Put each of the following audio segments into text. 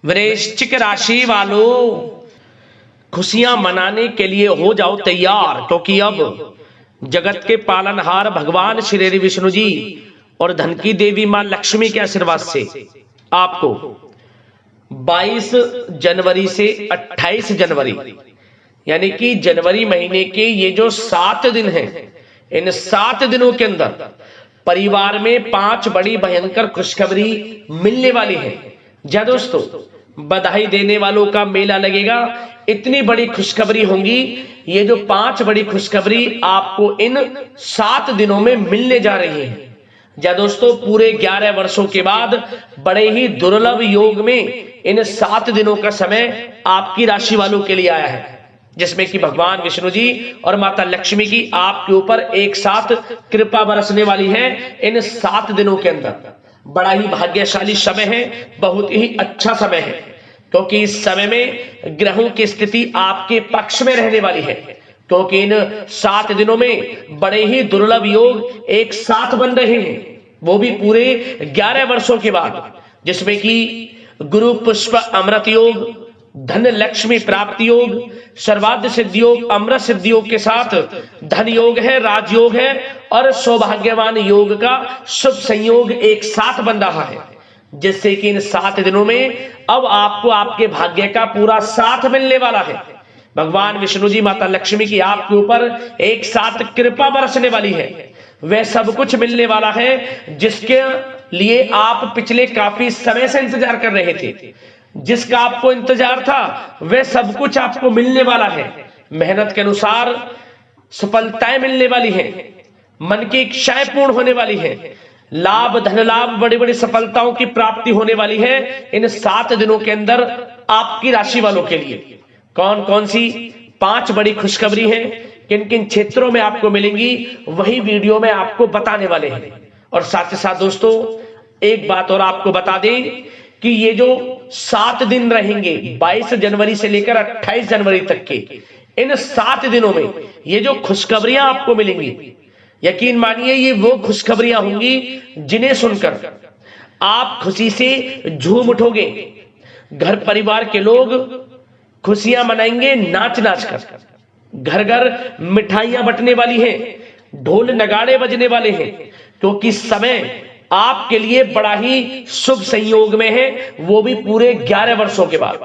वृश्चिक राशि वालों, खुशियां मनाने के लिए हो जाओ तैयार, क्योंकि अब जगत के पालनहार भगवान श्री विष्णु जी और धन की देवी मां लक्ष्मी के आशीर्वाद से आपको 22 जनवरी से 28 जनवरी यानी कि जनवरी महीने के ये जो 7 दिन हैं, इन 7 दिनों के अंदर परिवार में 5 बड़ी भयंकर खुशखबरी मिलने वाली है। जय दोस्तों, बधाई देने वालों का मेला लगेगा। इतनी बड़ी खुशखबरी होंगी। ये जो 5 बड़ी खुशखबरी आपको इन 7 दिनों में मिलने जा रही है। जय दोस्तों, पूरे 11 वर्षों के बाद बड़े ही दुर्लभ योग में इन 7 दिनों का समय आपकी राशि वालों के लिए आया है, जिसमें कि भगवान विष्णु जी और माता लक्ष्मी की आपके ऊपर एक साथ कृपा बरसने वाली है। इन 7 दिनों के अंदर बड़ा ही भाग्यशाली समय है, बहुत ही अच्छा समय है, क्योंकि इस समय में ग्रहों की स्थिति आपके पक्ष में रहने वाली है। क्योंकि इन 7 दिनों में बड़े ही दुर्लभ योग एक साथ बन रहे हैं, वो भी पूरे 11 वर्षों के बाद, जिसमें कि गुरु पुष्प अमृत योग, धन लक्ष्मी प्राप्ति योग, सर्वार्थ सिद्धि योग, अमृत सिद्धि योग के साथ धन योग है, राजयोग है और सौभाग्यवान योग का शुभ संयोग एक साथ बन रहा है, जिससे कि इन 7 दिनों में अब आपको आपके भाग्य का पूरा साथ मिलने वाला है। भगवान विष्णु जी माता लक्ष्मी की आपके ऊपर एक साथ कृपा बरसने वाली है। वह सब कुछ मिलने वाला है जिसके लिए आप पिछले काफी समय से इंतजार कर रहे थे। जिसका आपको इंतजार था वह सब कुछ आपको मिलने वाला है। मेहनत के अनुसार सफलताएं मिलने वाली हैं, मन की इच्छाएं पूर्ण होने वाली हैं, लाभ, धन लाभ, बड़ी बड़ी सफलताओं की प्राप्ति होने वाली है इन 7 दिनों के अंदर आपकी राशि वालों के लिए। कौन कौन सी 5 बड़ी खुशखबरी हैं, किन किन क्षेत्रों में आपको मिलेंगी, वही वीडियो में आपको बताने वाले हैं। और साथ ही साथ दोस्तों, एक बात और आपको बता दें कि ये जो 7 दिन रहेंगे 22 जनवरी से लेकर 28 जनवरी तक के, इन 7 दिनों में ये जो खुशखबरियां आपको मिलेंगी, यकीन मानिए ये वो खुशखबरियां होंगी जिन्हें सुनकर आप खुशी से झूम उठोगे। घर परिवार के लोग खुशियां मनाएंगे नाच नाच कर, घर घर मिठाइयां बंटने वाली हैं, ढोल नगाड़े बजने वाले हैं, क्योंकि समय आपके लिए बड़ा ही शुभ संयोग में है, वो भी पूरे 11 वर्षों के बाद।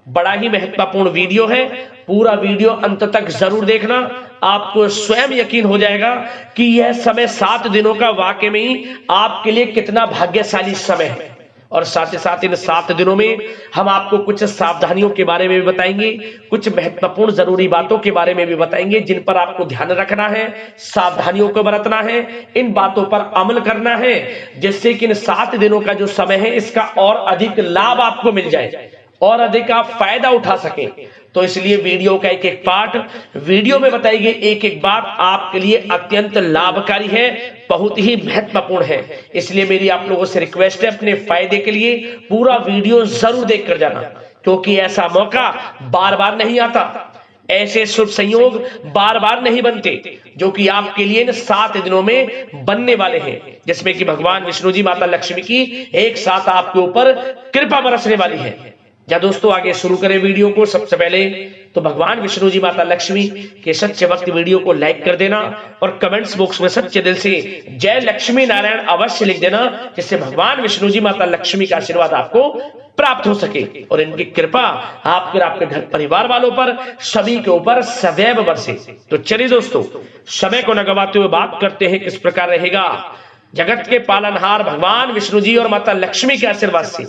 बड़ा ही महत्वपूर्ण वीडियो है, पूरा वीडियो अंत तक जरूर देखना। आपको स्वयं यकीन हो जाएगा कि यह समय 7 दिनों का वाकई में ही आपके लिए कितना भाग्यशाली समय है। और साथ ही साथ इन 7 दिनों में हम आपको कुछ सावधानियों के बारे में भी बताएंगे, कुछ महत्वपूर्ण जरूरी बातों के बारे में भी बताएंगे जिन पर आपको ध्यान रखना है, सावधानियों को बरतना है, इन बातों पर अमल करना है, जिससे कि इन 7 दिनों का जो समय है इसका और अधिक लाभ आपको मिल जाए और अधिक आप फायदा उठा सकें। तो इसलिए वीडियो का एक एक पार्ट वीडियो में बताई गई एक एक बात आपके लिए अत्यंत लाभकारी है, बहुत ही महत्वपूर्ण है। इसलिए मेरी आप लोगों से रिक्वेस्ट है, अपने फायदे के लिए पूरा वीडियो जरूर देख कर जाना, क्योंकि ऐसा मौका बार बार नहीं आता, ऐसे शुभ संयोग बार बार नहीं बनते जो कि आपके लिए इन 7 दिनों में बनने वाले हैं, जिसमें कि भगवान विष्णु जी माता लक्ष्मी की एक साथ आपके ऊपर कृपा बरसने वाली है। या दोस्तों, आगे शुरू करें वीडियो को। सबसे पहले तो भगवान विष्णु जी माता लक्ष्मी के सच्चे भक्त वीडियो को लाइक कर देना और कमेंट्स बॉक्स में सच्चे दिल से जय लक्ष्मी नारायण अवश्य लिख देना, जिससे भगवान विष्णु जी माता लक्ष्मी का आशीर्वाद आपको प्राप्त हो सके और इनकी कृपा आपके और आपके घर परिवार वालों पर, सभी के ऊपर सदैव बरसे। तो चलिए दोस्तों, समय को न गवाते हुए बात करते हैं किस प्रकार रहेगा जगत के पालनहार भगवान विष्णु जी और माता लक्ष्मी के आशीर्वाद से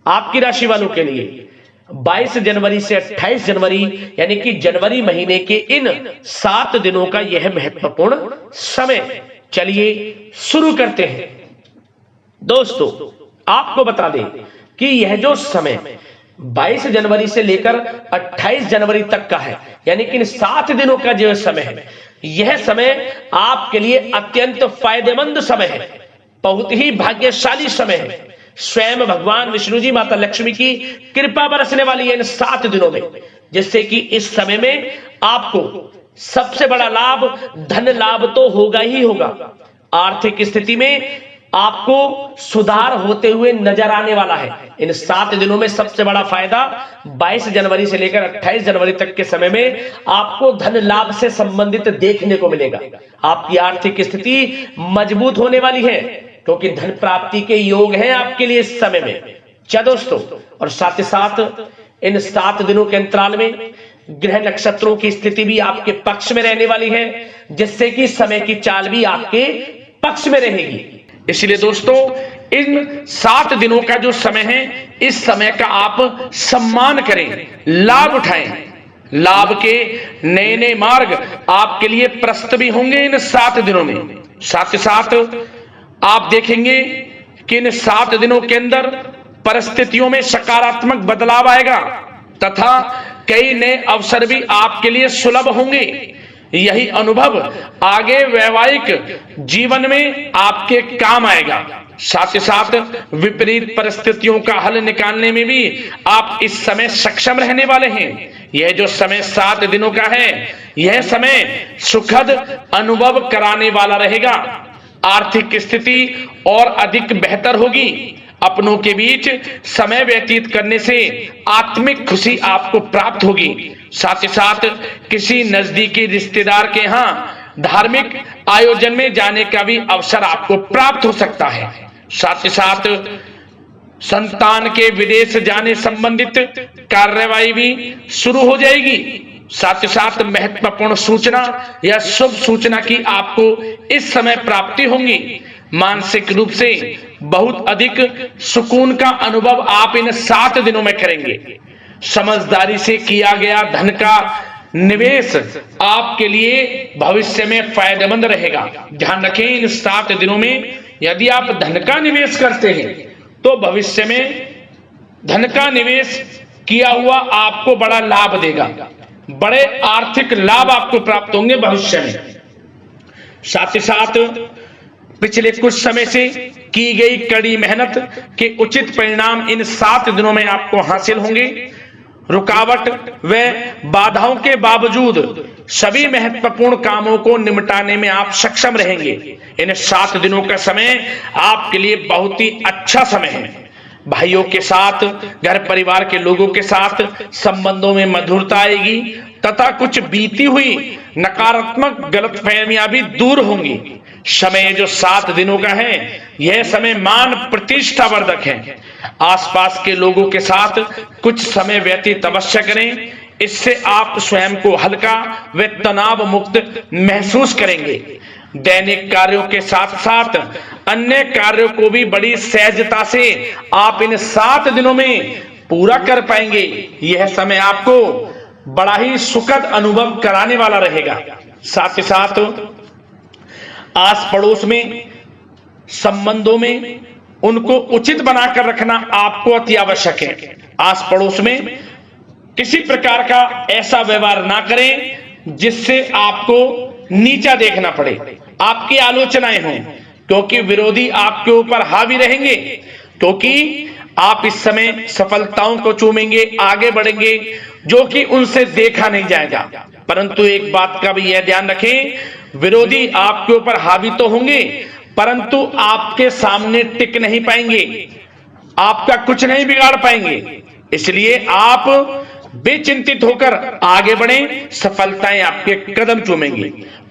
आपकी राशि वालों के लिए 22 जनवरी से 28 जनवरी यानी कि जनवरी महीने के इन 7 दिनों का यह महत्वपूर्ण समय। चलिए शुरू करते हैं। दोस्तों, आपको बता दें कि यह जो समय 22 जनवरी से लेकर 28 जनवरी तक का है, यानी कि इन 7 दिनों का जो समय है, यह समय आपके लिए अत्यंत फायदेमंद समय है, बहुत ही भाग्यशाली समय है। स्वयं भगवान विष्णु जी माता लक्ष्मी की कृपा बरसने वाली है इन 7 दिनों में, जिससे कि इस समय में आपको सबसे बड़ा लाभ धन लाभ तो होगा ही होगा। आर्थिक स्थिति में आपको सुधार होते हुए नजर आने वाला है। इन 7 दिनों में सबसे बड़ा फायदा 22 जनवरी से लेकर 28 जनवरी तक के समय में आपको धन लाभ से संबंधित देखने को मिलेगा। आपकी आर्थिक स्थिति मजबूत होने वाली है क्योंकि धन प्राप्ति के योग हैं आपके लिए इस समय में। क्या दोस्तों, और साथ ही साथ इन 7 दिनों के अंतराल में ग्रह नक्षत्रों की स्थिति भी आपके पक्ष में रहने वाली है, जिससे कि समय की चाल भी आपके पक्ष में रहेगी। इसलिए दोस्तों, इन 7 दिनों का जो समय है, इस समय का आप सम्मान करें, लाभ उठाएं। लाभ के नए नए मार्ग आपके लिए प्रशस्त भी होंगे इन 7 दिनों में। साथ ही साथ आप देखेंगे कि इन 7 दिनों के अंदर परिस्थितियों में सकारात्मक बदलाव आएगा तथा कई नए अवसर भी आपके लिए सुलभ होंगे। यही अनुभव आगे वैवाहिक जीवन में आपके काम आएगा। साथ ही साथ विपरीत परिस्थितियों का हल निकालने में भी आप इस समय सक्षम रहने वाले हैं। यह जो समय 7 दिनों का है, यह समय सुखद अनुभव कराने वाला रहेगा। आर्थिक स्थिति और अधिक बेहतर होगी। अपनों के बीच समय व्यतीत करने से आत्मिक खुशी आपको प्राप्त होगी। साथ ही साथ किसी नजदीकी रिश्तेदार के यहाँ धार्मिक आयोजन में जाने का भी अवसर आपको प्राप्त हो सकता है। साथ ही साथ संतान के विदेश जाने संबंधित कार्यवाही भी शुरू हो जाएगी। साथ ही साथ महत्वपूर्ण सूचना या शुभ सूचना की आपको इस समय प्राप्ति होंगी। मानसिक रूप से बहुत अधिक सुकून का अनुभव आप इन 7 दिनों में करेंगे। समझदारी से किया गया धन का निवेश आपके लिए भविष्य में फायदेमंद रहेगा। ध्यान रखें, इन 7 दिनों में यदि आप धन का निवेश करते हैं तो भविष्य में धन का निवेश किया हुआ आपको बड़ा लाभ देगा। बड़े आर्थिक लाभ आपको प्राप्त होंगे भविष्य में। साथ ही साथ पिछले कुछ समय से की गई कड़ी मेहनत के उचित परिणाम इन 7 दिनों में आपको हासिल होंगे। रुकावट व बाधाओं के बावजूद सभी महत्वपूर्ण कामों को निपटाने में आप सक्षम रहेंगे। इन 7 दिनों का समय आपके लिए बहुत ही अच्छा समय है। भाइयों के साथ, घर परिवार के लोगों के साथ संबंधों में मधुरता आएगी तथा कुछ बीती हुई नकारात्मक गलतफहमियां भी दूर होंगी। समय जो 7 दिनों का है, यह समय मान प्रतिष्ठा वर्धक है। आसपास के लोगों के साथ कुछ समय व्यतीत अवश्य करें। इससे आप स्वयं को हल्का व तनाव मुक्त महसूस करेंगे। दैनिक कार्यों के साथ साथ अन्य कार्यों को भी बड़ी सहजता से आप इन 7 दिनों में पूरा कर पाएंगे। यह समय आपको बड़ा ही सुखद अनुभव कराने वाला रहेगा। साथ ही साथ आस पड़ोस में संबंधों में उनको उचित बनाकर रखना आपको अति आवश्यक है। आस पड़ोस में किसी प्रकार का ऐसा व्यवहार ना करें जिससे आपको नीचा देखना पड़े, आपकी आलोचनाएं हों, क्योंकि विरोधी आपके ऊपर हावी रहेंगे। क्योंकि आप इस समय सफलताओं को चूमेंगे, आगे बढ़ेंगे, जो कि उनसे देखा नहीं जाएगा। परंतु एक बात का भी यह ध्यान रखें, विरोधी आपके ऊपर हावी तो होंगे परंतु आपके सामने टिक नहीं पाएंगे, आपका कुछ नहीं बिगाड़ पाएंगे। इसलिए आप बेचिंतित होकर आगे बढ़ें, सफलताएं आपके कदम चूमेंगी।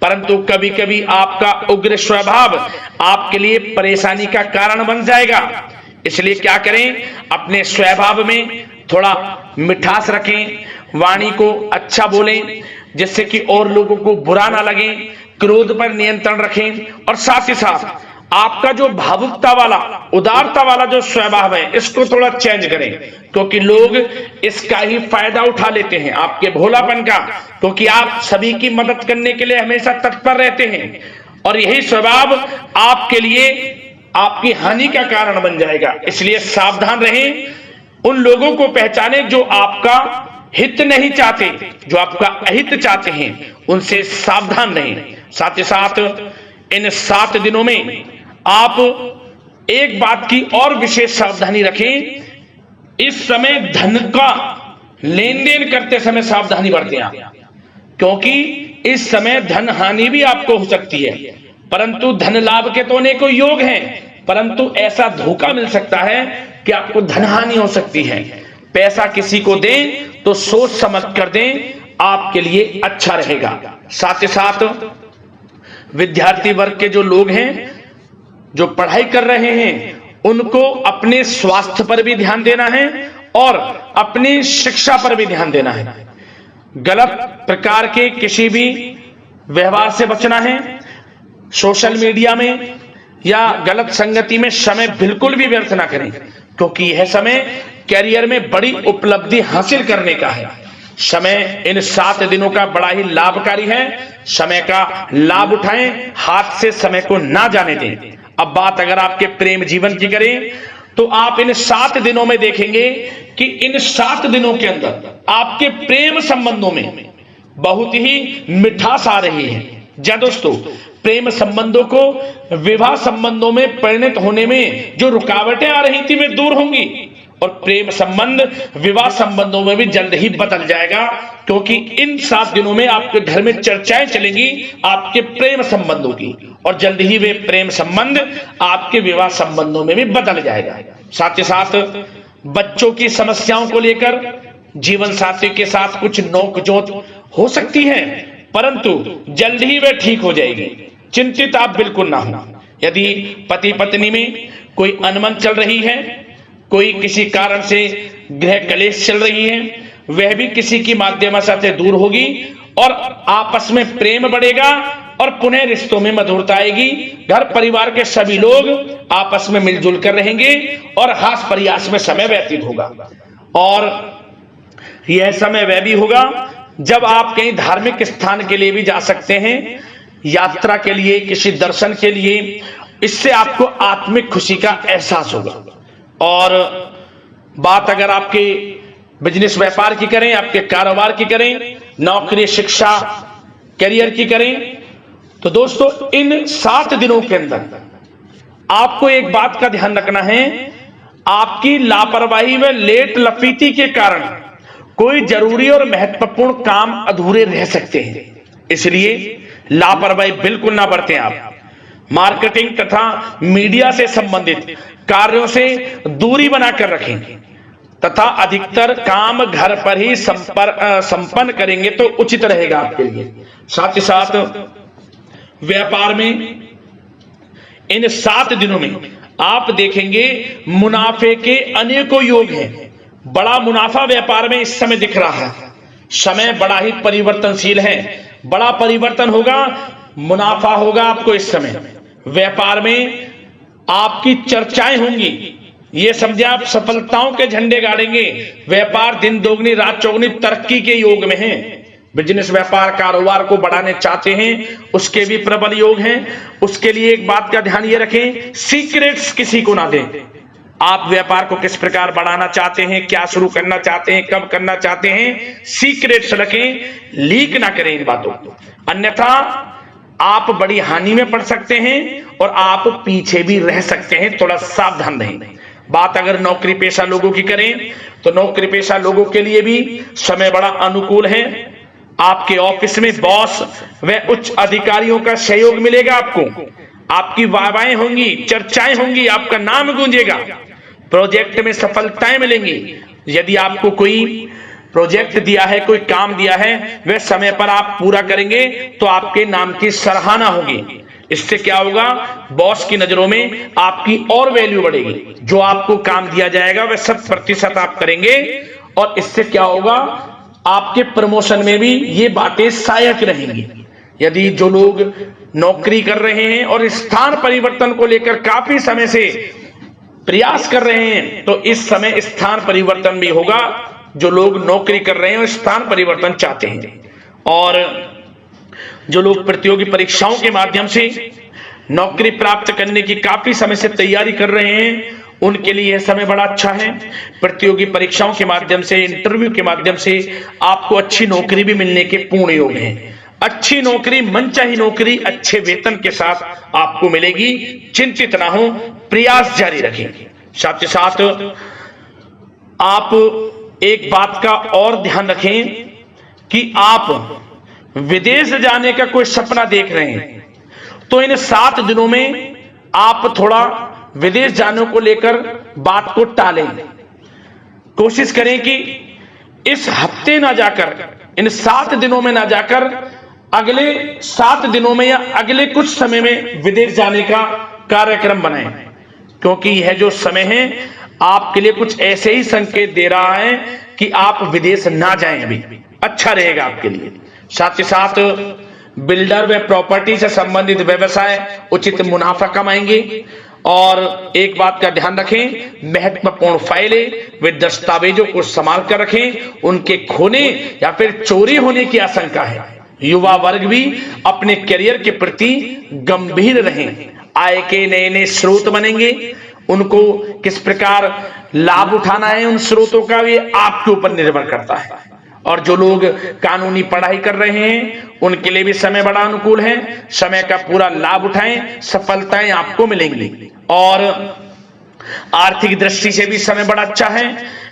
परंतु कभी कभी आपका उग्र स्वभाव आपके लिए परेशानी का कारण बन जाएगा। इसलिए क्या करें, अपने स्वभाव में थोड़ा मिठास रखें, वाणी को अच्छा बोलें जिससे कि और लोगों को बुरा ना लगे, क्रोध पर नियंत्रण रखें। और साथ ही साथ आपका जो भावुकता वाला, उदारता वाला जो स्वभाव है, इसको थोड़ा चेंज करें, क्योंकि लोग इसका ही फायदा उठा लेते हैं, आपके भोलापन का, क्योंकि आप सभी की मदद करने के लिए हमेशा तत्पर रहते हैं। और यही स्वभाव आपके लिए आपकी हानि का कारण बन जाएगा। इसलिए सावधान रहें, उन लोगों को पहचानें जो आपका हित नहीं चाहते, जो आपका अहित चाहते हैं, उनसे सावधान रहें। साथ ही साथ इन 7 दिनों में आप एक बात की और विशेष सावधानी रखें, इस समय धन का लेन देन करते समय सावधानी बरतें आप, क्योंकि इस समय धन हानि भी आपको हो सकती है। परंतु धन लाभ के तो अनेकों योग हैं, परंतु ऐसा धोखा मिल सकता है कि आपको धनहानि हो सकती है। पैसा किसी को दें तो सोच समझ कर दें, आपके लिए अच्छा रहेगा। साथ ही साथ विद्यार्थी वर्ग के जो लोग हैं, जो पढ़ाई कर रहे हैं, उनको अपने स्वास्थ्य पर भी ध्यान देना है और अपनी शिक्षा पर भी ध्यान देना है। गलत प्रकार के किसी भी व्यवहार से बचना है। सोशल मीडिया में या गलत संगति में समय बिल्कुल भी व्यर्थ ना करें, क्योंकि यह समय कैरियर में बड़ी उपलब्धि हासिल करने का है। समय इन 7 दिनों का बड़ा ही लाभकारी है। समय का लाभ उठाएं, हाथ से समय को ना जाने दें। अब बात अगर आपके प्रेम जीवन की करें तो आप इन 7 दिनों में देखेंगे कि इन 7 दिनों के अंदर आपके प्रेम संबंधों में बहुत ही मिठास आ रही है। जी दोस्तों, प्रेम संबंधों को विवाह संबंधों में परिणत होने में जो रुकावटें आ रही थी वे दूर होंगी और प्रेम संबंध विवाह संबंधों में भी जल्द ही बदल जाएगा, क्योंकि इन 7 दिनों में आपके घर में चर्चाएं चलेंगी आपके प्रेम संबंधों की और जल्द ही वे प्रेम संबंध आपके विवाह संबंधों में भी बदल जाएगा। साथ ही साथ बच्चों की समस्याओं को लेकर जीवन साथी के साथ कुछ नोकझोंक हो सकती है, परंतु जल्द ही वे ठीक हो जाएगी। चिंतित आप बिल्कुल ना हो। यदि पति पत्नी में कोई अनबन चल रही है, कोई किसी कारण से गृह कलेश चल रही है, वह भी किसी की माध्यम से दूर होगी और आपस में प्रेम बढ़ेगा और पुनः रिश्तों में मधुरता आएगी। घर परिवार के सभी लोग आपस में मिलजुल कर रहेंगे और हास प्रयास में समय व्यतीत होगा। और यह समय वह भी होगा जब आप कहीं धार्मिक स्थान के लिए भी जा सकते हैं, यात्रा के लिए, किसी दर्शन के लिए। इससे आपको आत्मिक खुशी का एहसास होगा। और बात अगर आपके बिजनेस व्यापार की करें, आपके कारोबार की करें, नौकरी, शिक्षा, करियर की करें, तो दोस्तों इन 7 दिनों के अंदर आपको एक बात का ध्यान रखना है। आपकी लापरवाही व लेट लफीती के कारण कोई जरूरी और महत्वपूर्ण काम अधूरे रह सकते हैं, इसलिए लापरवाही बिल्कुल ना बरतें। आप मार्केटिंग तथा मीडिया से संबंधित कार्यों से दूरी बनाकर रखें तथा अधिकतर काम घर पर ही संपन्न करेंगे तो उचित रहेगा आपके लिए। साथ ही साथ व्यापार में इन 7 दिनों में आप देखेंगे मुनाफे के अनेकों योग हैं। बड़ा मुनाफा व्यापार में इस समय दिख रहा है। समय बड़ा ही परिवर्तनशील है, बड़ा परिवर्तन होगा, मुनाफा होगा आपको इस समय। व्यापार में आपकी चर्चाएं होंगी, ये समझे आप सफलताओं के झंडे गाड़ेंगे। व्यापार दिन दोगुनी रात चौगुनी तरक्की के योग में है। बिजनेस व्यापार कारोबार को बढ़ाने चाहते हैं, उसके भी प्रबल योग हैं। उसके लिए एक बात का ध्यान ये रखें, सीक्रेट्स किसी को ना दें। आप व्यापार को किस प्रकार बढ़ाना चाहते हैं, क्या शुरू करना चाहते हैं, कब करना चाहते हैं, सीक्रेट्स रखें, लीक ना करें इन बातों को, अन्यथा आप बड़ी हानि में पड़ सकते हैं और आप पीछे भी रह सकते हैं। थोड़ा सावधान रहें। बात अगर नौकरी पेशा लोगों की करें तो नौकरी पेशा लोगों के लिए भी समय बड़ा अनुकूल है। आपके ऑफिस में बॉस व उच्च अधिकारियों का सहयोग मिलेगा आपको, आपकी वाहवाहें होंगी, चर्चाएं होंगी, आपका नाम गूंजेगा, प्रोजेक्ट में सफलताएं मिलेंगी। यदि आपको कोई प्रोजेक्ट दिया है, कोई काम दिया है, वह समय पर आप पूरा करेंगे तो आपके नाम की सराहना होगी। इससे क्या होगा, बॉस की नजरों में आपकी और वैल्यू बढ़ेगी। जो आपको काम दिया जाएगा वह 100% आप करेंगे और इससे क्या होगा, आपके प्रमोशन में भी ये बातें सहायक रहेंगी। यदि जो लोग नौकरी कर रहे हैं और स्थान परिवर्तन को लेकर काफी समय से प्रयास कर रहे हैं तो इस समय स्थान परिवर्तन भी होगा। जो लोग नौकरी कर रहे हैं और स्थान परिवर्तन चाहते हैं, और जो लोग प्रतियोगी परीक्षाओं के माध्यम से नौकरी प्राप्त करने की काफी समय से तैयारी कर रहे हैं, उनके लिए यह समय बड़ा अच्छा है। प्रतियोगी परीक्षाओं के माध्यम से, इंटरव्यू के माध्यम से आपको अच्छी नौकरी भी मिलने के पूर्ण योग हैं। अच्छी नौकरी, मनचाही नौकरी अच्छे वेतन के साथ आपको मिलेगी। चिंतित ना हो, प्रयास जारी रखें। साथ ही साथ आप एक बात का और ध्यान रखें कि आप विदेश जाने का कोई सपना देख रहे हैं तो इन 7 दिनों में आप थोड़ा विदेश जाने को लेकर बात को टालें। कोशिश करें कि इस हफ्ते ना जाकर, इन 7 दिनों में ना जाकर, अगले 7 दिनों में या अगले कुछ समय में विदेश जाने का कार्यक्रम बनाएं, क्योंकि यह जो समय है आपके लिए कुछ ऐसे ही संकेत दे रहा है कि आप विदेश ना जाएं। अभी अच्छा रहेगा आपके लिए। साथ ही साथ बिल्डर व प्रॉपर्टी से संबंधित व्यवसाय उचित मुनाफा कमाएंगे। और एक बात का ध्यान रखें, महत्वपूर्ण फाइलें व दस्तावेजों को संभाल कर रखें, उनके खोने या फिर चोरी होने की आशंका है। युवा वर्ग भी अपने करियर के प्रति गंभीर रहें। आय के नए नए स्रोत बनेंगे, उनको किस प्रकार लाभ उठाना है उन स्रोतों का भी आपके ऊपर निर्भर करता है। और जो लोग कानूनी पढ़ाई कर रहे हैं उनके लिए भी समय बड़ा अनुकूल है। समय का पूरा लाभ उठाएं, सफलताएं आपको मिलेंगी। और आर्थिक दृष्टि से भी समय बड़ा अच्छा है।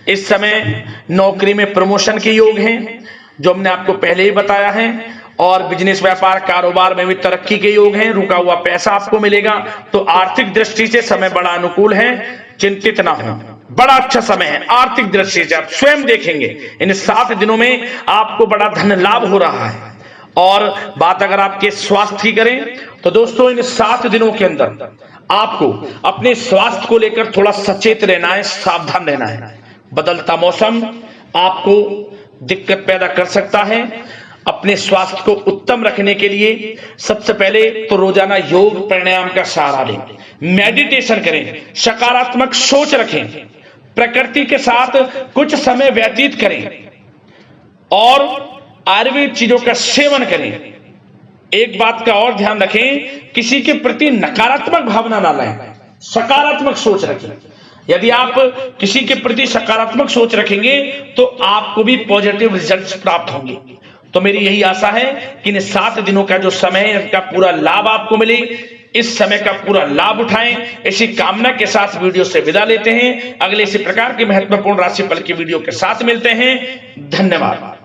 इस समय नौकरी में प्रमोशन के योग हैं, जो हमने आपको पहले ही बताया है। और बिजनेस व्यापार कारोबार में भी तरक्की के योग हैं। रुका हुआ पैसा आपको मिलेगा। तो आर्थिक दृष्टि से समय बड़ा अनुकूल है, चिंतित ना हो, बड़ा अच्छा समय है। आर्थिक दृष्टि से आप स्वयं देखेंगे इन 7 दिनों में आपको बड़ा धन लाभ हो रहा है। और बात अगर आपके स्वास्थ्य की करें तो दोस्तों, इन 7 दिनों के अंदर आपको अपने स्वास्थ्य को लेकर थोड़ा सचेत रहना है, सावधान रहना है। बदलता मौसम आपको दिक्कत पैदा कर सकता है। अपने स्वास्थ्य को उत्तम रखने के लिए सबसे पहले तो रोजाना योग प्राणायाम का सहारा लें, मेडिटेशन करें, सकारात्मक सोच रखें, प्रकृति के साथ कुछ समय व्यतीत करें और आयुर्वेद चीजों का सेवन करें। एक बात का और ध्यान रखें, किसी के प्रति नकारात्मक भावना ना लाएं, सकारात्मक सोच रखें। यदि आप किसी के प्रति सकारात्मक सोच रखेंगे तो आपको भी पॉजिटिव रिजल्ट्स प्राप्त होंगे। तो मेरी यही आशा है कि इन 7 दिनों का जो समय है इसका पूरा लाभ आपको मिले। इस समय का पूरा लाभ उठाएं, ऐसी कामना के साथ वीडियो से विदा लेते हैं। अगले इसी प्रकार के महत्वपूर्ण राशिफल की वीडियो के साथ मिलते हैं। धन्यवाद।